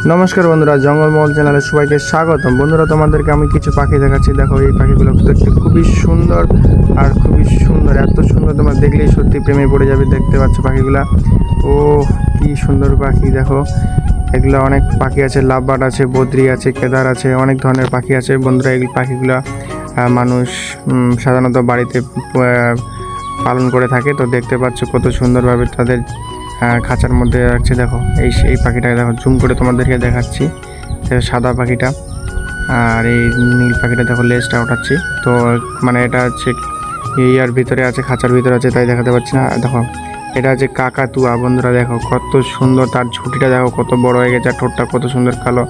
নমস্কার বন্ধুরা, জঙ্গলমহল চ্যানেলে সবাইকে স্বাগতম। বন্ধুরা, তোমাদেরকে আমি কিছু পাখি দেখাচ্ছি। দেখো, এই পাখিগুলো দেখতে খুবই সুন্দর আর খুবই সুন্দর, এত সুন্দর তোমরা দেখলেই সত্যি প্রেমে পড়ে যাবে। দেখতে পাচ্ছ পাখিগুলা, ও কি সুন্দর পাখি। দেখো, এগুলো অনেক পাখি আছে, লাভবার্ড আছে, বদ্রি আছে, কেদার আছে, অনেক ধরনের পাখি আছে। বন্ধুরা, এই পাখিগুলা মানুষ সাধারণত বাড়িতে পালন করে থাকে। তো দেখতে পাচ্ছ কত সুন্দরভাবে তাদের খাঁচার মধ্যে রাখছে। দেখো, এই পাখিটাকে দেখো, জুম করে তোমাদেরকে দেখাচ্ছি। সাদা পাখিটা আর এই নীল পাখিটা দেখো, লেজটা ওঠাচ্ছি। তো মানে এটা হচ্ছে ইয়ার ভিতরে আছে, খাঁচার ভিতরে আছে, তাই দেখাতে পাচ্ছি না। দেখো, এটা হচ্ছে কাকাতুয়া। বন্ধুরা দেখো কত সুন্দর, তার ঝুঁটিটা দেখো কত বড় হয়ে গেছে, আর ঠোঁটটা কত সুন্দর কালো,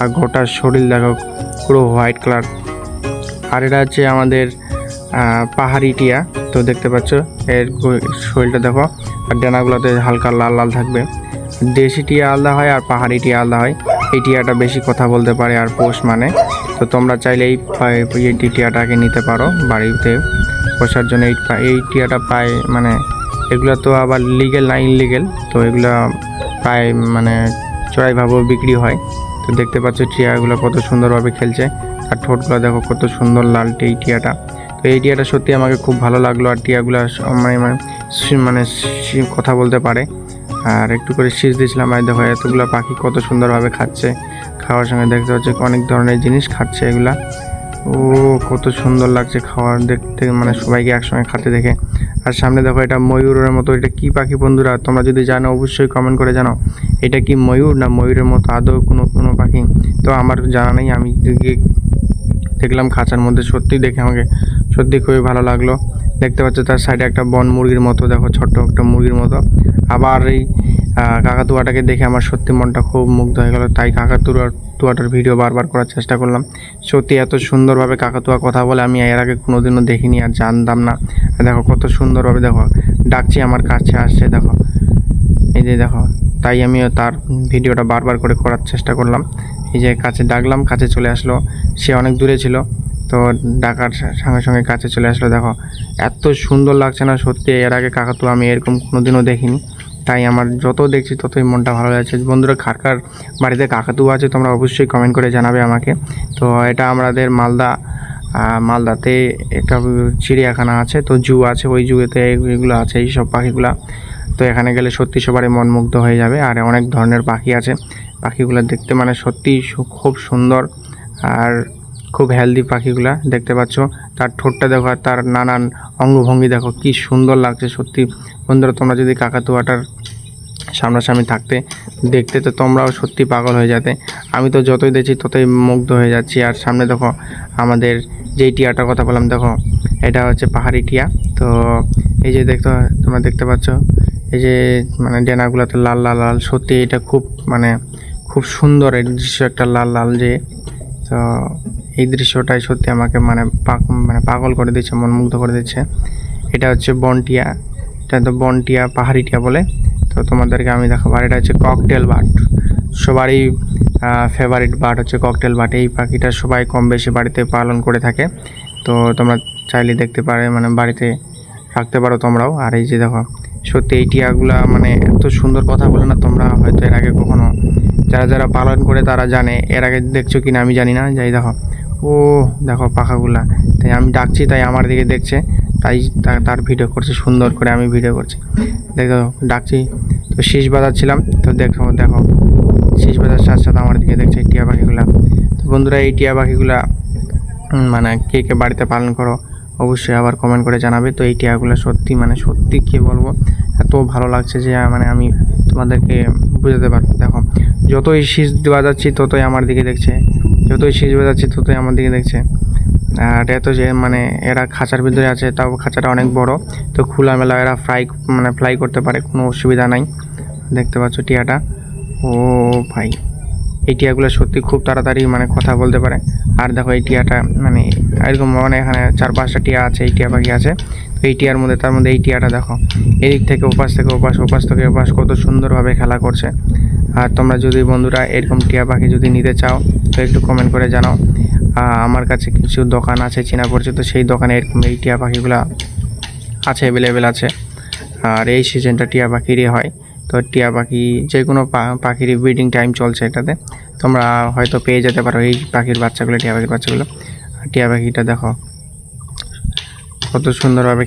আর গোটা শরীর দেখো পুরো হোয়াইট কালার। আর এটা হচ্ছে আমাদের পাহাড়ি টিয়া। তো দেখতে পাচ্ছ এর শরীরটা দেখো, আর ডানাগুলোতে হালকা লাল লাল থাকবে। দেশি টিয়া আলাদা হয় আর পাহাড়ি টিয়া আলাদা হয়। এই টিয়াটা বেশি কথা বলতে পারে আর পোষ মানে। তো তোমরা চাইলে এই টিয়াটাকে নিতে পারো বাড়িতে পোষার জন্য। এই টিয়াটা প্রায় মানে এগুলো তো আবার লিগেল না ইনলিগেল, তো এগুলো প্রায় মানে চড়াইভাবেও বিক্রি হয়। তো দেখতে পাচ্ছ টিয়াগুলো কত সুন্দরভাবে খেলছে, আর ঠোঁটগুলো দেখো কত সুন্দর লাল এই টিয়াটা। তো এই টিয়াটা সত্যি আমাকে খুব ভালো লাগলো। আর টিয়াগুলো মানে কথা বলতে পারে। আর একটু করে শীষ দিয়েছিলাম, আর দেখো এতগুলো পাখি কত সুন্দরভাবে খাচ্ছে। খাওয়ার সঙ্গে দেখতে পাচ্ছি অনেক ধরনের জিনিস খাচ্ছে এগুলা। ও কত সুন্দর লাগছে খাওয়ার দেখতে, মানে সবাইকে একসঙ্গে খাতে দেখে। আর সামনে দেখো, এটা ময়ূরের মতো। এটা কি পাখি বন্ধুরা? তোমরা যদি জানো অবশ্যই কমেন্ট করে জানাও, এটা কি ময়ূর না ময়ূরের মতো আদৌ কোনো পাখি? তো আমার জানা নেই, আমি দেখলাম খাঁচার মধ্যে, সত্যি দেখে আমাকে সত্যি খুবই ভালো লাগলো। দেখতে পাচ্ছ তার সাইডে একটা বন মুরগির মতো, দেখো ছোট্ট একটা মুরগির মতো। আবার এই কাকাতুয়াটাকে দেখে আমার সত্যি মনটা খুব মুগ্ধ হয়ে গেল, তাই কাকাতুয়াটার ভিডিও বারবার করার চেষ্টা করলাম। সত্যি এত সুন্দরভাবে কাকাতুয়া কথা বলে আমি এর আগে কোনোদিনও দেখিনি আর জানতাম না। দেখো কত সুন্দরভাবে দেখো ডাকছি, আমার কাছে আসছে। দেখো এই যে দেখো, তাই আমিও তার ভিডিওটা বারবার করে করার চেষ্টা করলাম। এই যে কাছে ডাকলাম, কাছে চলে আসলো। সে অনেক দূরে ছিল, তো ডাকার সঙ্গে সঙ্গে কাছে চলে আসলো। দেখো এত সুন্দর লাগছে না সত্যি, এর আগে কাকাতুয়া আমি এরকম কোনোদিনও দেখিনি। তাই আমার যত দেখছি ততই মনটা ভালো লাগছে। বন্ধুরা, কার বাড়িতে কাকাতুয়া আছে তোমরা অবশ্যই কমেন্ট করে জানাবে আমাকে। তো এটা আমাদের মালদাতে একটা চিড়িয়াখানা আছে, তো জু আছে, ওই জুয়েতে এগুলো আছে, এই সব পাখিগুলা। তো এখানে গেলে সত্যি সবারই মন মুগ্ধ হয়ে যাবে। আর অনেক ধরনের পাখি আছে, পাখিগুলো দেখতে মানে সত্যি খুব সুন্দর আর খুব হেলদি পাখিগুলা। দেখতে পাচ্ছ তার ঠোঁটটা দেখো, আর তার নানান অঙ্গভঙ্গি দেখো কি সুন্দর লাগছে সত্যি। বন্ধুরা, তোমরা যদি কাকাতুয়াটার সামনাসামনি দেখতে তো তোমরাও সত্যি পাগল হয়ে যেতে। আমি তো যতই দেখছি ততই মুগ্ধ হয়ে যাচ্ছি। আর সামনে দেখো আমাদের যেই টিয়াটার কথা বললাম, দেখো এটা হচ্ছে পাহাড়ি টিয়া। তো এই যে তোমরা দেখতে পাচ্ছ, এই যে মানে ডেনাগুলোতে লাল লাল লাল, সত্যি এটা খুব সুন্দর এই দৃশ্য, একটা লাল লাল যে। তো এই দৃশ্যটাই সত্যি আমাকে মানে পাগল করে দিচ্ছে, মনমুগ্ধ করে দিচ্ছে। এটা হচ্ছে বনটিয়া, এটা তো বনটিয়া পাহাড়ি টিয়া বলে। তো তোমাদেরকে আমি দেখাবো। আর এটা হচ্ছে ককটেল বার্ড, সবারই ফেভারিট বার্ড হচ্ছে ককটেল বার্ড। এই পাখিটা সবাই কম বেশি বাড়িতে পালন করে থাকে। তো তোমরা চাইলে দেখতে পারে, মানে বাড়িতে রাখতে পারো তোমরাও। আর এই যে দেখো সত্যি এই টিয়াগুলা মানে এত সুন্দর কথা বলে না, তোমরা হয়তো এর আগে কখনো যারা পালন করে তারা জানে, এর আগে দেখছো কিনা আমি জানি না। যাই দেখো, ও দেখো পাখাগুলা, তাই আমি ডাকছি তাই আমার দিকে দেখছে, তাই তার ভিডিও করছে সুন্দর করে, আমি ভিডিও করছি। দেখো ডাকছি, তো শীষ বাজাচ্ছিলাম, তো দেখো শীষ বাজার সাথে সাথে আমার দিকে দেখছে এই টিয়া পাখিগুলা। তো বন্ধুরা, এই টিয়া পাখিগুলা মানে কে বাড়িতে পালন করো অবশ্যই আবার কমেন্ট করে জানাবে। তো এই টিয়াগুলো সত্যি কী বলবো, এত ভালো লাগছে যে মানে আমি তোমাদেরকে বুঝাতে পারবো। দেখো যতই শীষ বাজাচ্ছি ততই আমার দিকে দেখছে, যতই শীষ বাজাচ্ছি ততই আমার দিকে দেখছে। আর এত যে মানে এরা খাঁচার ভিতরে আছে, তাও খাঁচাটা অনেক বড়, তো খোলামেলা এরা ফ্লাই করতে পারে, কোনো অসুবিধা নাই। দেখতে পাচ্ছ টিয়াটা, ও ভাই এই টিয়াগুলো সত্যি খুব তাড়াতাড়ি মানে কথা বলতে পারে। আর দেখো এই টিয়াটা মানে এরকম মানে এখানে 4-5টা টিয়া আছে, এই টিয়া পাখি আছে। তো এই টিয়ার মধ্যে তার মধ্যে এই টিয়াটা দেখো এদিক থেকে ওপাশ থেকে ওপাশ থেকে ওপাশ কত সুন্দরভাবে খেলা করছে। আর তোমরা যদি বন্ধুরা এরকম টিয়া পাখি যদি নিতে চাও তো একটু কমেন্ট করে জানাও। আমার কাছে কিছু দোকান আছে চেনা পরিচিত, সেই দোকানে এরকম এই টিয়া পাখিগুলো আছে, অ্যাভেলেবেল আছে। আর এই সিজনটা টিয়া পাখিরই হয়, তো টিয়া পাখি যে কোনো পাখির ব্রিডিং টাইম চলছে এটাতে, তোমরা হয়তো পেয়ে যেতে পারো এই পাখির বাচ্চাগুলো, টিয়া পাখির বাচ্চাগুলো। আর টিয়া পাখিটা দেখো কত সুন্দরভাবে